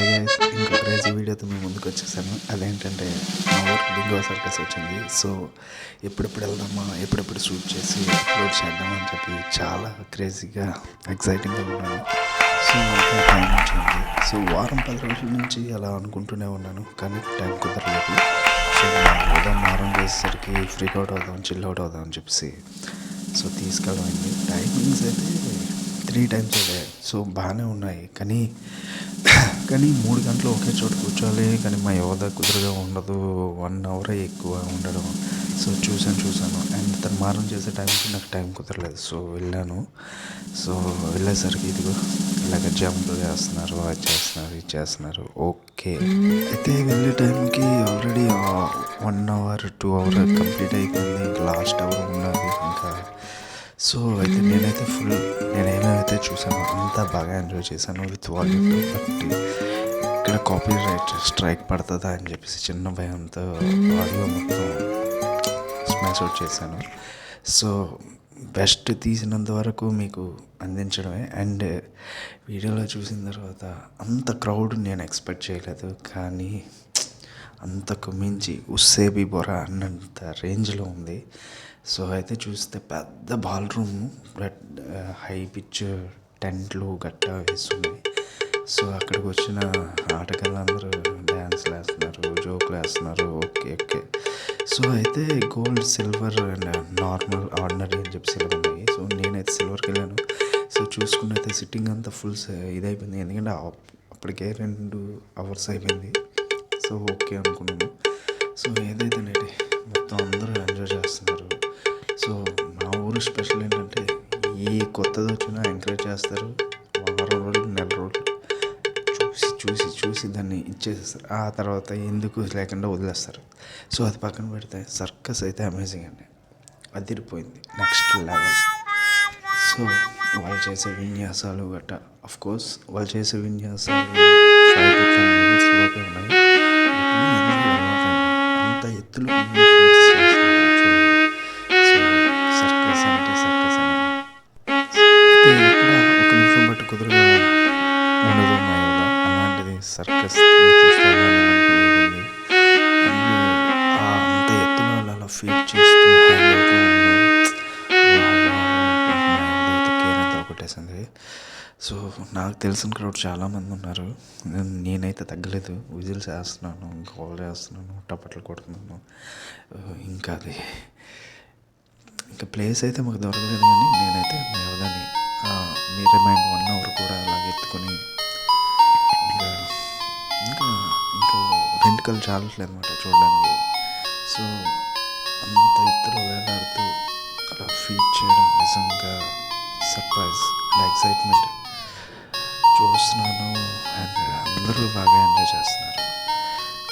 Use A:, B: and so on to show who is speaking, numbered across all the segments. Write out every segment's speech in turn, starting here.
A: Hi guys, ఇంకో crazy వీడియోతో మేము ముందుకు వచ్చేసాను. అదేంటంటే మా ఊరికి బింగో సర్కస్ వచ్చింది. సో ఎప్పుడెప్పుడు వెళ్దామా, ఎప్పుడెప్పుడు షూట్ చేసి అప్లోడ్ చేద్దామా అని చెప్పి చాలా క్రేజీగా ఎక్సైటింగ్గా ఉన్నాను. సో నాకు టైం వచ్చింది. సో వారం 10 రోజుల నుంచి అలా అనుకుంటూనే ఉన్నాను, కానీ టైం కుదరలేదు. సో ఉదయం వారం చేసేసరికి ఫ్రీక్ అవుట్ అవుదాం, చిల్ అవుట్ అవుదాం అని చెప్పేసి సో తీసుకెళ్ళమైంది. టైమింగ్స్ అయితే 3 టైమ్స్ అయ్యాయి. సో బాగానే ఉన్నాయి, కానీ 3 గంటలు ఒకే చోట కూర్చోవాలి. కానీ మా యోధ కుదురుగా ఉండదు, 1 అవరే ఎక్కువ ఉండడం. సో చూశాను అండ్ తను మారం చేసే టైంకి నాకు టైం కుదరలేదు. సో వెళ్ళాను. సో వెళ్ళేసరికి ఇదిగో ఇలాగ జంప్ చేస్తున్నారు, అది చేస్తున్నారు, ఇది చేస్తున్నారు. ఓకే, అయితే వెళ్ళే టైంకి ఆల్రెడీ 1 అవర్ 2 అవర్ కంప్లీట్ అయిపోయింది. ఇంకా లాస్ట్ అవర్ ఉన్నది ఇంకా. సో అయితే నేనేమైతే చూసానో అంతా బాగా ఎంజాయ్ చేశాను విత్ వాల్యూమ్. బట్ ఇక్కడ కాపీ రైట్ స్ట్రైక్ పడుతుందా అని చెప్పేసి చిన్న భయంతో ఆడియో మొత్తం స్మాష్ అవుట్ చేశాను. సో బెస్ట్ తీసినంత వరకు మీకు అందించడమే. అండ్ వీడియోలో చూసిన తర్వాత అంత క్రౌడ్ నేను ఎక్స్పెక్ట్ చేయలేదు, కానీ అంతకు మించి ఉస్సేబి బొరా అన్నంత రేంజ్లో ఉంది. సో అయితే చూస్తే పెద్ద బాల్ రూమ్, హై పిచ్ టెంట్లు గట్టా వేస్తున్నాయి. సో అక్కడికి వచ్చిన ఆటగాళ్ళందరూ డ్యాన్స్లు వేస్తున్నారు, జోకులు వేస్తున్నారు. ఓకే. సో అయితే gold, silver and normal, ordinary అని చెప్పి సిల్వర్ ఉన్నాయి. సో నేనైతే సిల్వర్కి వెళ్ళాను. సో చూసుకున్నైతే సిట్టింగ్ అంతా ఫుల్ ఇదైపోయింది, ఎందుకంటే అప్పటికే 2 అవర్స్ అయిపోయింది. సో ఓకే అనుకున్నాను. సో ఏదైతేనండి మొత్తం అందరూ ఎంజాయ్ చేస్తున్నారు. సో మా ఊరు స్పెషల్ ఏంటంటే ఏ కొత్తది వచ్చినా ఎంకరేజ్ చేస్తారు. వారం రోజులు, నెల రోజులు చూసి దాన్ని ఇచ్చేసేస్తారు. ఆ తర్వాత ఎందుకు లేకుండా వదిలేస్తారు. సో అది పక్కన పెడితే సర్కస్ అయితే అమేజింగ్ అండి, అదిరిపోయింది, నెక్స్ట్ లెవెల్. సో వాళ్ళు చేసే విన్యాసాలు గట్టా, అఫ్కోర్స్ వాళ్ళు చేసే విన్యాసాలు 5 to 10 minutes లోపే ఉన్నాయి. అంత ఎత్తులో సర్కస్ అంటే సర్కస్ అని ఎక్కడ ఒక నిమిషం బట్టి కుదురుగా ఉండదు మా యోధ. అలాంటిది సర్కస్ చూస్తాను. అంత ఎత్తులో అలా ఫీట్ చేస్తూ హ్యాండ్ అవుతూ కొట్టేసింది. సో నాకు తెలిసిన క్రౌడ్ చాలామంది ఉన్నారు, నేనైతే తగ్గలేదు. విజిల్స్ వేస్తున్నాను, కాల్ చేస్తున్నాను, టపట్లు కొడుతున్నాను. ఇంకా ప్లేస్ అయితే మాకు దొరకలేదు, కానీ నేనైతే యోధాని మీరే మైండ్ 1 అవర్ కూడా అలాగే ఎత్తుకొని ఇంకా 2 కళ్ళు చాలట్లేదు అనమాట చూడడానికి. సో అంత ఎత్తులో వేలాడుతూ అలా ఫీట్ చేయడం నిజంగా సర్ప్రైజ్ అండ్ ఎక్సైట్మెంట్. చూస్తున్నాను అండ్ అందరూ బాగా ఎంజాయ్ చేస్తున్నారు.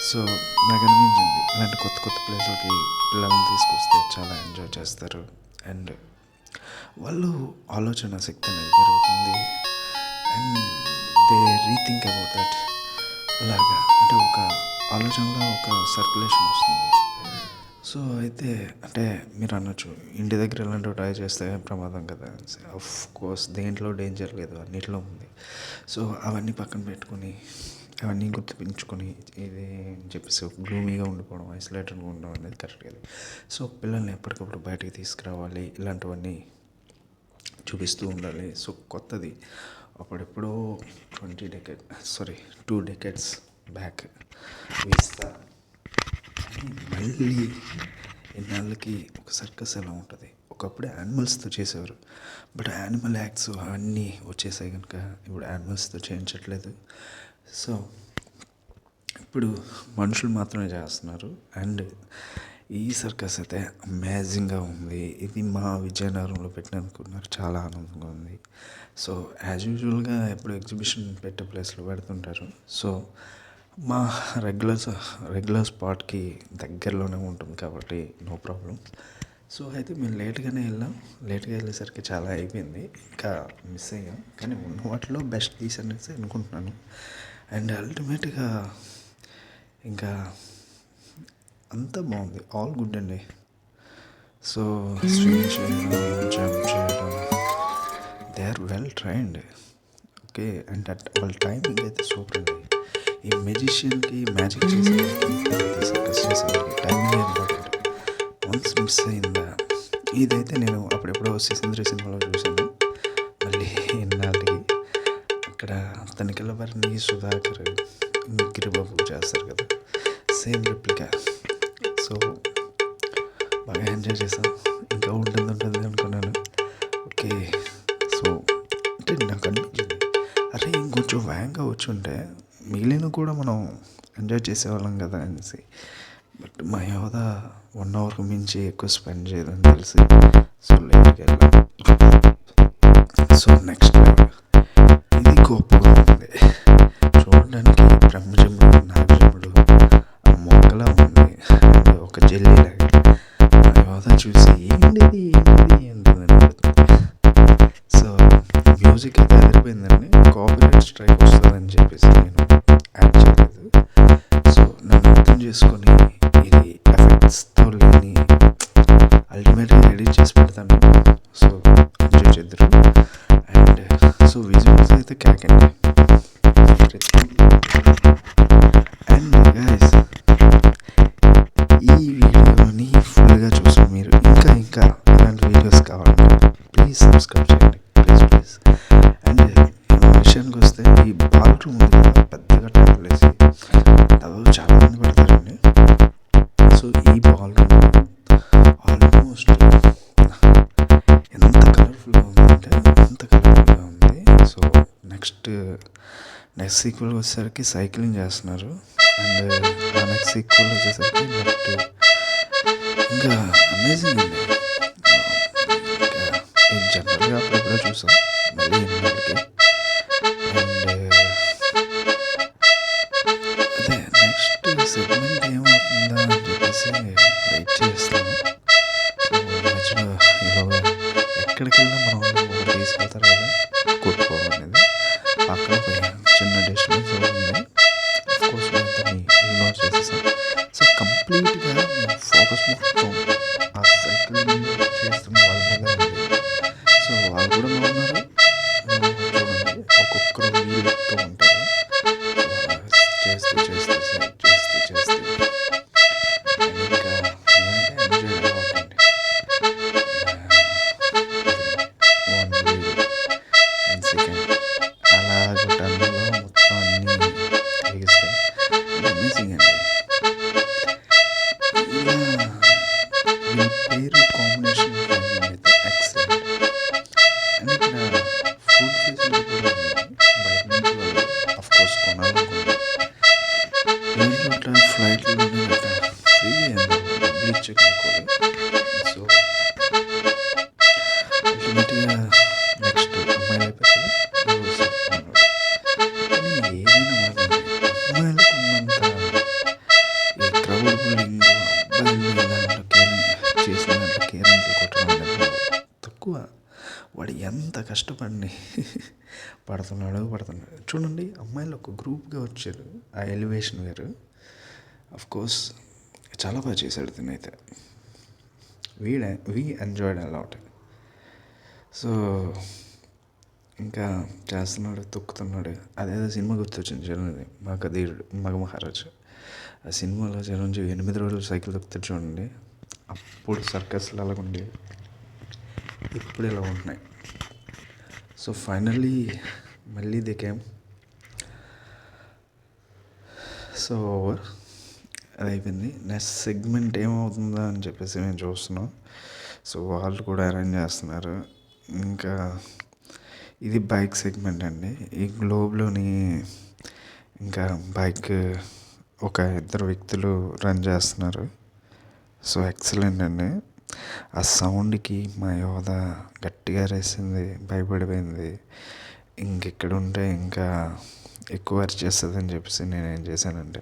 A: సో నాకు అనిపించింది ఇలాంటి కొత్త ప్లేస్లకి పిల్లల్ని తీసుకొస్తే చాలా ఎంజాయ్ చేస్తారు. అండ్ వాళ్ళు ఆలోచన శక్తి అనేది పెరుగుతుంది. And they rethink about that. అలాగా అంటే ఒక ఆలోచనలో ఒక సర్క్యులేషన్ వస్తుంది. సో అయితే అంటే మీరు అనొచ్చు, ఇంటి దగ్గర ఇలాంటివి ట్రై చేస్తే ప్రమాదం కదా. ఆఫ్ కోర్స్ దేంట్లో డేంజర్ లేదు, అన్నిట్లో ఉంది. సో అవన్నీ పక్కన పెట్టుకొని, అవన్నీ గుర్తుపించుకొని ఇది అని చెప్పేసి గ్లూమీగా ఉండిపోవడం, ఐసోలేటెడ్గా ఉండడం అనేది కరెక్ట్ కదా. సో పిల్లల్ని ఎప్పటికప్పుడు బయటికి తీసుకురావాలి, ఇలాంటివన్నీ చూపిస్తూ ఉండాలి. సో కొత్తది అప్పుడెప్పుడో 2 decades బ్యాక్ వేస్తా, మళ్ళీ ఎన్నాళ్ళకి ఒక సర్కస్ ఎలా ఉంటుంది. ఒకప్పుడు యానిమల్స్తో చేసేవారు, బట్ యానిమల్ యాక్ట్స్ అవన్నీ వచ్చేసాయి కనుక ఇప్పుడు యానిమల్స్తో చేయించట్లేదు. సో ఇప్పుడు మనుషులు మాత్రమే చేస్తున్నారు. అండ్ ఈ సర్కస్ అయితే అమేజింగ్గా ఉంది. ఇది మా విజయనగరంలో పెట్టినందుకు నాకు చాలా ఆనందంగా ఉంది. సో యాజ్ యూజువల్గా ఎప్పుడు ఎగ్జిబిషన్ పెట్టే ప్లేస్లో పెడుతుంటారు. సో మా రెగ్యులర్ స్పాట్కి దగ్గరలోనే ఉంటుంది కాబట్టి నో ప్రాబ్లం. సో అయితే మేము లేట్గా వెళ్ళేసరికి చాలా అయిపోయింది, ఇంకా మిస్ అయ్యాం. కానీ ఉన్న వాటిలో బెస్ట్ పీస్ అనేసి అనుకుంటున్నాను. అండ్ అల్టిమేట్గా ఇంకా అంతా బాగుంది, ఆల్ గుడ్ అండి. సో స్విమ్ చేయడం, జంప్ చేయడం, they are well trained. Okay. And వాళ్ళ టైమింగ్ అయితే సూపర్ అండి. మెజిషియన్కి మ్యాజిక్ చేసేవాళ్ళకి సర్కస్ చేసేవాళ్ళకి టైమింగ్ ఇంపార్టెంట్. వన్స్ మిస్ అయిందా, ఇదైతే నేను అప్పుడెప్పుడో సీజన్ 3 సినిమాలో చూశాను. మళ్ళీ ఇన్నాళ్ళకి అక్కడ తనికెళ్ళ వారిని సుధాకర్ గిరిబాబు చేస్తారు కదా, సేమ్ రిప్లికా. సో బాగా ఎంజాయ్ చేసాం. ఇంకా ఉంటుంది అనుకున్నాను. ఓకే, సో అంటే నాకు అనిపించింది, అరే ఇంకొంచెం వేగంగా వచ్చి ఉంటే మిగిలిన కూడా మనం ఎంజాయ్ చేసేవాళ్ళం కదా అనేసి. బట్ మా యోధ 1 అవర్కి మించి ఎక్కువ స్పెండ్ చేయదని తెలిసి సో లేట్గా వెళ్ళాం. సో నెక్స్ట్ ఇది గొప్పగా ఉంది, చూడడానికి బ్రహ్మజముడు నాగజముడు ఆ మొక్కలా ఉంది, అండ్ ఒక జెల్లీ లాగా. మా యోధ చూసి ఏంటిది ఏంటిదని సో మ్యూజిక్ అయితే అదిరిపోయిందండి. కాపీరైట్ స్ట్రైక్ వస్తుందని చెప్పేసి నేను యాడ్ చేయలేదు. సో నన్ను అర్థం చేసుకొని ఇది ఎఫెక్ట్స్తో లేని అల్టిమేట్గా ఎడిట్ చేసి పెడతాను. సో ఎంజాయ్ చేద్దరు. అండ్ సో విజువల్స్ అయితే క్యాకండి. అండ్ గైస్, ఈ వీడియోని ఫుల్గా చూసి మీరు ఇంకా ఇలాంటి వీడియోస్ కావాలంటే ప్లీజ్ సబ్స్క్రైబ్ చేయండి, ప్లీజ్. అండ్ విషయానికి వస్తే ఈ బాల్ రూమ్ ఉంది కదా, పెద్దగా టైంలు వేసి దాదాపు చాలామంది పెడతారండి. సో ఈ బాల్ రూమ్ ఆల్మోస్ట్ ఎంత కలర్ఫుల్గా ఉందంటే అంత కలర్ఫుల్గా ఉంది. సో నెక్స్ట్ సీక్వెల్ వచ్చేసరికి సైక్లింగ్ చేస్తున్నారు. అండ్ ఆ నెక్స్ట్ సీక్వెల్ వచ్చేసరికి ఇంకా అమేజింగ్ అండి. ఇంకా జనరల్గా అప్పుడెప్పుడో చూసాం, మళ్ళీ ఇన్నాళ్ళకి. అండ్ అదే నెక్స్ట్ సెగ్మెంట్ ఏమవుతుందా అని చెప్పేసి వెయిట్ చేస్తాను. సో మధ్యలో ఈలోగా ఎక్కడికి వెళ్ళినా మనం ఒకటి తీసుకెళ్తారు కదా కొట్టుకోవడం అనేది, అక్కడ ఒక చిన్న డిస్టర్బెన్స్ అవుతుంది. అఫ్కోర్స్ దాన్ని ఇగ్నోర్ చేసేసాం. సో కంప్లీట్గా ఫోకస్ మొత్తం ఆ సైక్లింగ్ చేస్తున్న వాళ్ళ మీద ఉంది. సో వాళ్ళు కూడా బాగున్నారు. చూడండి, ఒక్కొక్కరు వీలు ఎక్కుతూ ఉంటారు. చేస్తూ ఇంకా నేనైతే ఎంజాయ్ అవ్వకండి. 1 వీల్ అండ్ సెకండ్ అలాగ టన్నులో మొత్తం అన్నీ ఎగిస్తాయి. అమేజింగ్ అండి. ఇలా వీళ్ళ పేరు కాంబినేషన్ అయితే ఎక్సలెంట్. అండ్ ఇక్కడ ఫుడ్ ఫెసిలిటీ కూడా ఉంది. బయట నుంచి వాళ్ళు అఫ్కోర్స్ కొనాలనుకుంటారు. ఎయిర్పోర్ట్ ఫ్లైట్లోనే ఫ్రీ డబ్బులు ఇచ్చే కొనుక్కోవాలి. సో అల్టిమేట్గా నెక్స్ట్ అమ్మాయిలు అయిపోతుంది. కానీ ఏదైనా వాళ్ళండి, అమ్మాయిలకు ఉన్నంత ఈ క్రౌడ్ బుల్లింగ్ అబ్బాయిలు దాంట్లో చేసిన దాంట్లో కేరింతలు కొట్టడం అనేది తక్కువ. వాడు ఎంత కష్టపడి పడుతున్నాడు. చూడండి, అమ్మాయిలు ఒక గ్రూప్గా వచ్చారు. ఆ ఎలివేషన్ వేరు. అఫ్కోర్స్ చాలా బాగా చేశాడు తినైతే. We enjoyed a lot. సో ఇంకా చేస్తున్నాడు, తొక్కుతున్నాడు. అదేదో సినిమా గుర్తొచ్చింది చిరంజీవి, మగధీరుడు, మగమహారాజు. ఆ సినిమాలో చిరంజీవి 8 రోజులు సైకిల్ తొక్కుతాడు చూడండి. అప్పుడు సర్కస్లు అలాగ ఉండేవి, ఇప్పుడు ఇలా ఉంటున్నాయి. సో ఫైనల్లీ మళ్ళీ దే కేమ్. సో అది అయిపోయింది. నెక్స్ట్ సెగ్మెంట్ ఏమవుతుందా అని చెప్పేసి మేము చూస్తున్నాం. సో వాళ్ళు కూడా అరేంజ్ చేస్తున్నారు. ఇంకా ఇది బైక్ సెగ్మెంట్ అండి. ఈ గ్లోబ్లోని ఇంకా బైక్ ఒక 2 వ్యక్తులు రన్ చేస్తున్నారు. సో ఎక్సలెంట్ అండి. ఆ సౌండ్కి మా యోధ గట్టిగా రేసింది, భయపడిపోయింది. ఇంకెక్కడ ఉంటే ఇంకా ఎక్కువ వర్క్ చేస్తుంది అని చెప్పేసి నేను ఏం చేశానంటే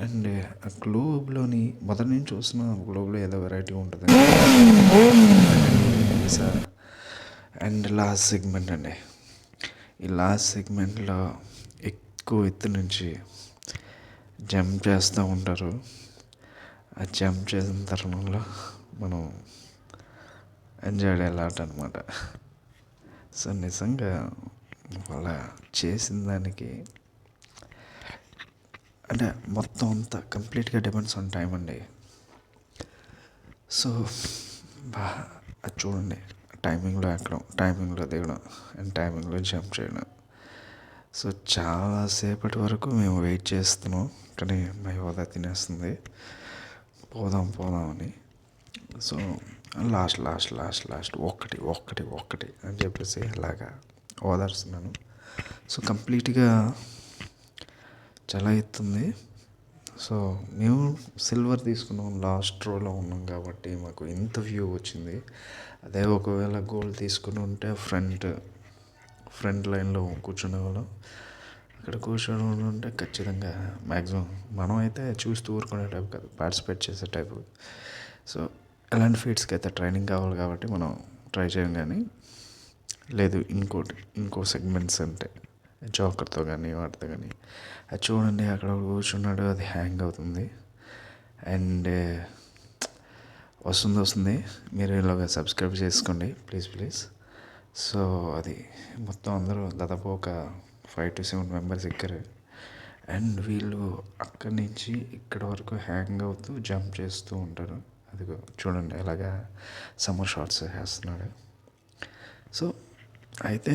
A: అండ్ ఆ గ్లోబ్లోని మొదటి నుంచి చూసిన గ్లోబ్లో ఏదో వెరైటీ ఉంటుంది. అండ్ లాస్ట్ సెగ్మెంట్ అండి. ఈ లాస్ట్ సెగ్మెంట్లో ఎక్కువ ఎత్తు నుంచి జంప్ చేస్తూ ఉంటారు. ఆ జంప్ చేసిన తరుణంలో మనం ఎంజాయ్ చేయాలి అనమాట. సో నిజంగా వాళ్ళ చేసిన దానికి అంటే మొత్తం అంతా కంప్లీట్గా డిపెండ్స్ ఆన్ టైం అండి. సో అది చూడండి, టైమింగ్లో ఎక్కడం, టైమింగ్లో దిగడం అండ్ టైమింగ్లో జంప్ చేయడం. సో చాలాసేపటి వరకు మేము వెయిట్ చేస్తున్నాం, కానీ మా యోధ తినేస్తుంది పోదాం పోదాం అని. సో లాస్ట్ ఒక్కటి అని చెప్పేసి అలాగా ఓదార్స్తున్నాను. సో కంప్లీట్గా చాలా ఎత్తుంది. సో మేము సిల్వర్ తీసుకున్నాం, లాస్ట్ రోలో ఉన్నాం కాబట్టి మాకు ఇంత వ్యూ వచ్చింది. అదే ఒకవేళ గోల్డ్ తీసుకుని ఉంటే ఫ్రంట్ లైన్లో కూర్చునే వాళ్ళం. అక్కడ కూర్చొని ఉంటే ఖచ్చితంగా మ్యాక్సిమం మనం అయితే చూస్తూ ఊరుకునే టైప్ కాదు, పార్టిసిపేట్ చేసే టైపు. సో ఎలాంటి ఫీట్స్కి అయితే ట్రైనింగ్ కావాలి కాబట్టి మనం ట్రై చేయం. కానీ లేదు ఇంకో సెగ్మెంట్స్ అంటే జోకర్తో కానీ వాటితో కానీ అది చూడండి, అక్కడ కూర్చున్నాడు, అది హ్యాంగ్ అవుతుంది. అండ్ వస్తుంది. మీరు ఇలాగ సబ్స్క్రైబ్ చేసుకోండి ప్లీజ్. సో అది మొత్తం అందరూ దాదాపు ఒక 5 to 7 మెంబర్స్ ఎక్కారు. అండ్ వీళ్ళు అక్కడి నుంచి ఇక్కడ వరకు హ్యాంగ్ అవుతూ జంప్ చేస్తూ ఉంటారు. అదిగో చూడండి ఎలాగా సమ్మర్ షార్ట్స్ వేస్తున్నాడు. సో అయితే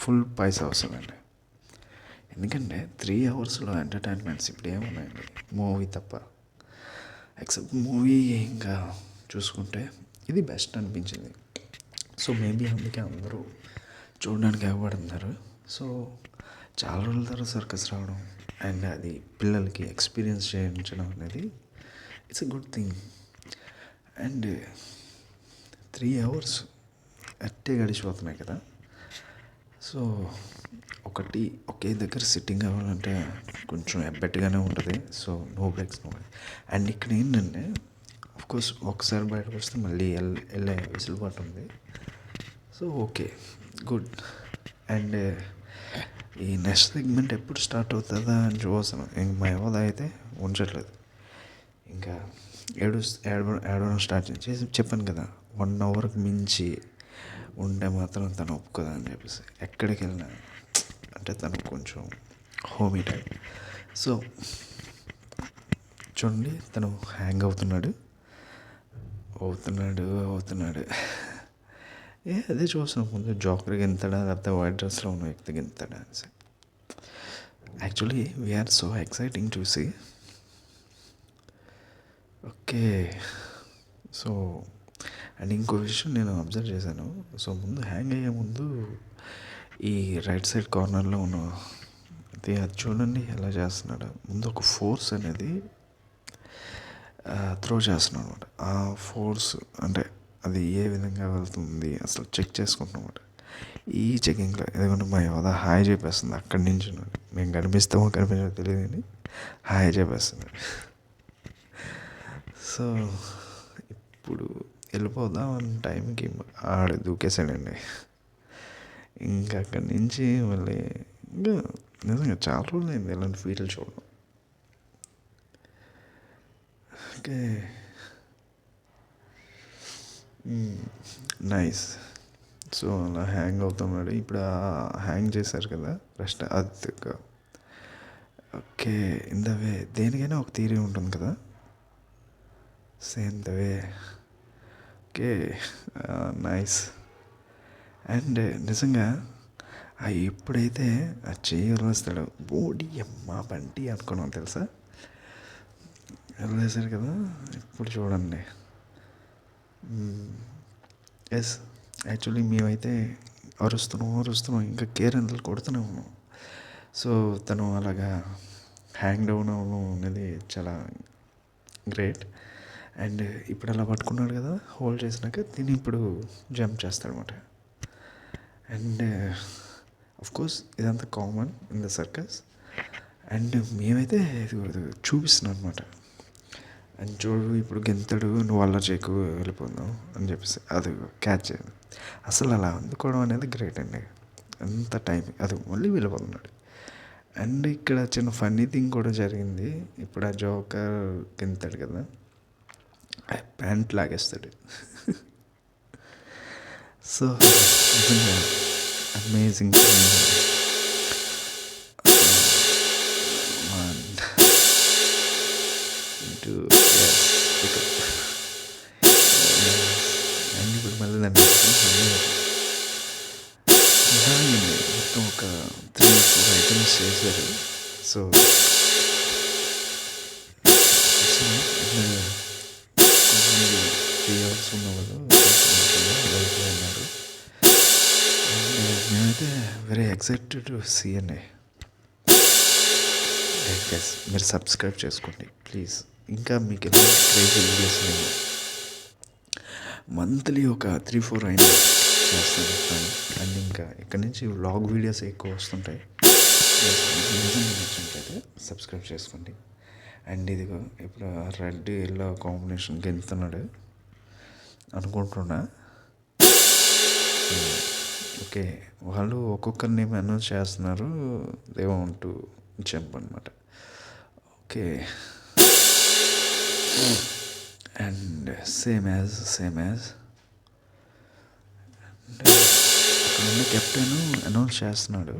A: ఫుల్ పైసా వస్తుందండి. ఎందుకంటే 3 hours ఎంటర్టైన్మెంట్స్ ఇప్పుడు ఏమున్నాయండి, మూవీ తప్ప. ఎక్సెప్ట్ మూవీ ఇంకా చూసుకుంటే ఇది బెస్ట్ అనిపించింది. సో మేబీ అందుకే అందరూ చూడడానికి ఇవ్వబడుతున్నారు. సో చాలా రోజుల తర్వాత సర్కస్ రావడం అండ్ అది పిల్లలకి ఎక్స్పీరియన్స్ చేయించడం అనేది it's a good thing. And 3 hours అట్టే గడిచిపోతున్నాయి కదా. సో ఒకే దగ్గర సిట్టింగ్ అవ్వాలంటే కొంచెం ఎబ్బెట్టుగానే ఉంటుంది. So no brakes no. And ఇక్కడ ఏంటంటే అఫ్కోర్స్ ఒకసారి బయటకు వస్తే మళ్ళీ వెళ్ళే వెసులుబాటు ఉంది. So okay, good. అండ్ ఈ నెక్స్ట్ సెగ్మెంట్ ఎప్పుడు స్టార్ట్ అవుతుందా అని చూస్తున్నాను. ఇంక మా యోధ అయితే ఉంచట్లేదు. ఇంకా ఏడవడం స్టార్ట్ చేసి చెప్పాను కదా, 1 hourకి మించి ఉంటే మాత్రం తను ఒప్పుకోదా అని చెప్పేసి. ఎక్కడికి వెళ్ళినా అంటే తను కొంచెం హోమీ టైప్. సో చూడండి, తను హ్యాంగ్ అవుతున్నాడు. అదే చూస్తున్నాం. ముందు జోకర్కి ఎంతడా, లేకపోతే వైట్ డ్రెస్లో ఉన్న వ్యక్తికి ఎంతడా అని. Actually we're so exciting to see. Okay. So and ఇంకో విషయం నేను అబ్జర్వ్ చేశాను. సో ముందు హ్యాంగ్ అయ్యే ముందు ఈ రైట్ సైడ్ కార్నర్లో ఉన్న అది చూడండి ఎలా చేస్తున్నాడు. ముందు ఒక ఫోర్స్ అనేది త్రో చేస్తున్నాడు అనమాట. ఆ ఫోర్స్ అంటే అది ఏ విధంగా వెళ్తుంది అసలు చెక్ చేసుకుంటున్నాం అనమాట. ఈ చెకింగ్లో ఎందుకంటే మా యోధ హాయ్ చెప్పేస్తుంది అక్కడి నుంచి. మేము కనిపిస్తామో కనిపించమో తెలియదు కానీ హాయ్ చెప్పేస్తుంది. సో ఇప్పుడు వెళ్ళిపోదాం అన్న టైంకి ఆడ దూకేసాడండి. ఇంకా అక్కడి నుంచి మళ్ళీ ఇంకా నిజంగా చాలా రోజులు అయింది ఇలాంటి ఫీట్లు చూడడం. Okay, nice. సో అలా హ్యాంగ్ అవుతున్నాడు. ఇప్పుడు హ్యాంగ్ చేశారు కదా రెస్ట్ అది. ఓకే, ఇన్ ద వే దేనికైనా ఒక థియరీ ఉంటుంది కదా, same the way. Okay, nice. And నిజంగా ఎప్పుడైతే ఆ చెయ్యి వదిలేస్తాడో బోడీ అమ్మ బంటి అనుకున్నాం తెలుసా. వదిలేసారు కదా. ఇప్పుడు చూడండి, ఎస్ యాక్చువల్లీ మేమైతే అరుస్తున్నాం ఇంకా కేర్ అందులో కొడుతూనే ఉన్నాం. సో తను అలాగా హ్యాంగ్ డౌన్ అవ్వడం అనేది చాలా గ్రేట్. అండ్ ఇప్పుడు అలా పట్టుకున్నాడు కదా, హోల్డ్ చేసినాక దీన్ని ఇప్పుడు జంప్ చేస్తాడనమాట. అండ్ అఫ్కోర్స్ ఇదంతా common in the circus. And మేమైతే ఇది చూపిస్తున్నాం అనమాట. అండ్ చూడు ఇప్పుడు గెంతడు, నువ్వు అలా చేయకు వెళ్ళిపోదాం అని చెప్పేసి అది క్యాచ్ చేయాలి. అసలు అలా అందుకోవడం అనేది గ్రేట్ అండి. అంత టైం అది మళ్ళీ వెళ్ళిపోతున్నాడు. అండ్ ఇక్కడ చిన్న ఫన్నీ థింగ్ కూడా జరిగింది. ఇప్పుడు ఆ జోకర్ గెంతాడు కదా, ప్యాంట్ లాగేస్తాడు. సో నిజంగా అమేజింగ్ అండ్ ఇప్పుడు మళ్ళీ దాన్ని మొత్తం ఒక 3-4 ఐటమ్స్ చేశారు. సో కొంతమంది 3 అవర్స్ ఉన్న వాళ్ళు ఉన్నారు. అండ్ నేనైతే వెరీ ఎక్సైటెడ్ టు సీ అండి. గైస్ మీరు సబ్స్క్రైబ్ చేసుకోండి ప్లీజ్. ఇంకా మీకు ఎలాంటి క్రేజీ వీడియోస్ నేను మంత్లీ ఒక 3-4 అయినా చేస్తాను. అండ్ ఇంకా ఇక్కడ నుంచి వ్లాగ్ వీడియోస్ ఎక్కువ వస్తుంటాయి. నిజంగా నచ్చుంటే సబ్స్క్రైబ్ చేసుకోండి. అండ్ ఇదిగో ఇప్పుడు రెడ్ ఎల్లో కాంబినేషన్ గెలుతున్నాడు అనుకుంటున్నా. ఓకే, వాళ్ళు ఒక్కొక్కరి నేమ్ అనౌన్స్ చేస్తున్నారు. దే వాంట్ టు జంప్ అనమాట. ఓకే, అండ్ సేమ్ యాజ్ అక్కడ ఉన్న కెప్టెన్ అనౌన్స్ చేస్తున్నాడు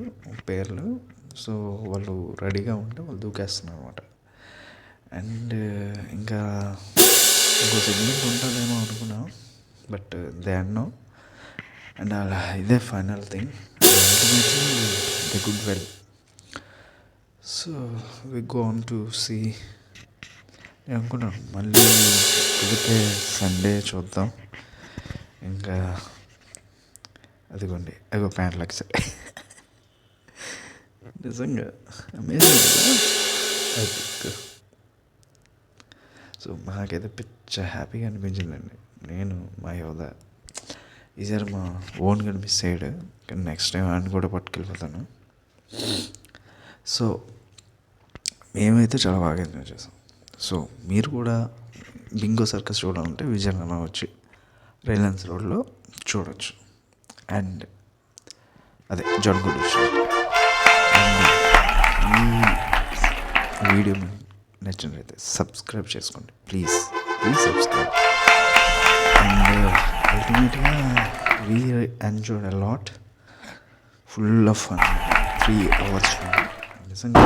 A: పేర్లు. సో వాళ్ళు రెడీగా ఉంటే వాళ్ళు దూకేస్తున్నారు అనమాట. అండ్ ఇంకా ఇంకో సెగ్మెంట్ ఉంటుందేమో అనుకున్నాం, బట్ దే నో. అండ్ అలా ఇదే final thing. Ultimately they good well. So we go on to see. నేను అనుకున్నాను మళ్ళీ కుదిరితే సండే చూద్దాం. ఇంకా అదిగోండి అగో ప్యాంట్లకి సరే నిజంగా అమేజింగ్ కదా అది. సో మాకైతే పిచ్చ హ్యాపీగా అనిపించిందండి. నేను మా యోధ ఈసారి మా ఓన్గా మిస్ అయ్యాడు, కానీ నెక్స్ట్ టైం ఆయన కూడా పట్టుకెళ్ళిపోతాను. సో మేమైతే చాలా బాగా ఎంజాయ్ చేసాం. సో మీరు కూడా బింగో సర్కస్ చూడాలంటే విజయనగరం వచ్చి రిలయన్స్ రోడ్లో చూడవచ్చు. అండ్ అదే జొన్నగూడ స్ట్రీట్. ఈ వీడియో నచ్చినట్లయితే సబ్స్క్రైబ్ చేసుకోండి ప్లీజ్ సబ్స్క్రైబ్. అండ్ అల్టిమేట్గా we enjoyed a lot, full of fun, 3 hours నిజంగా.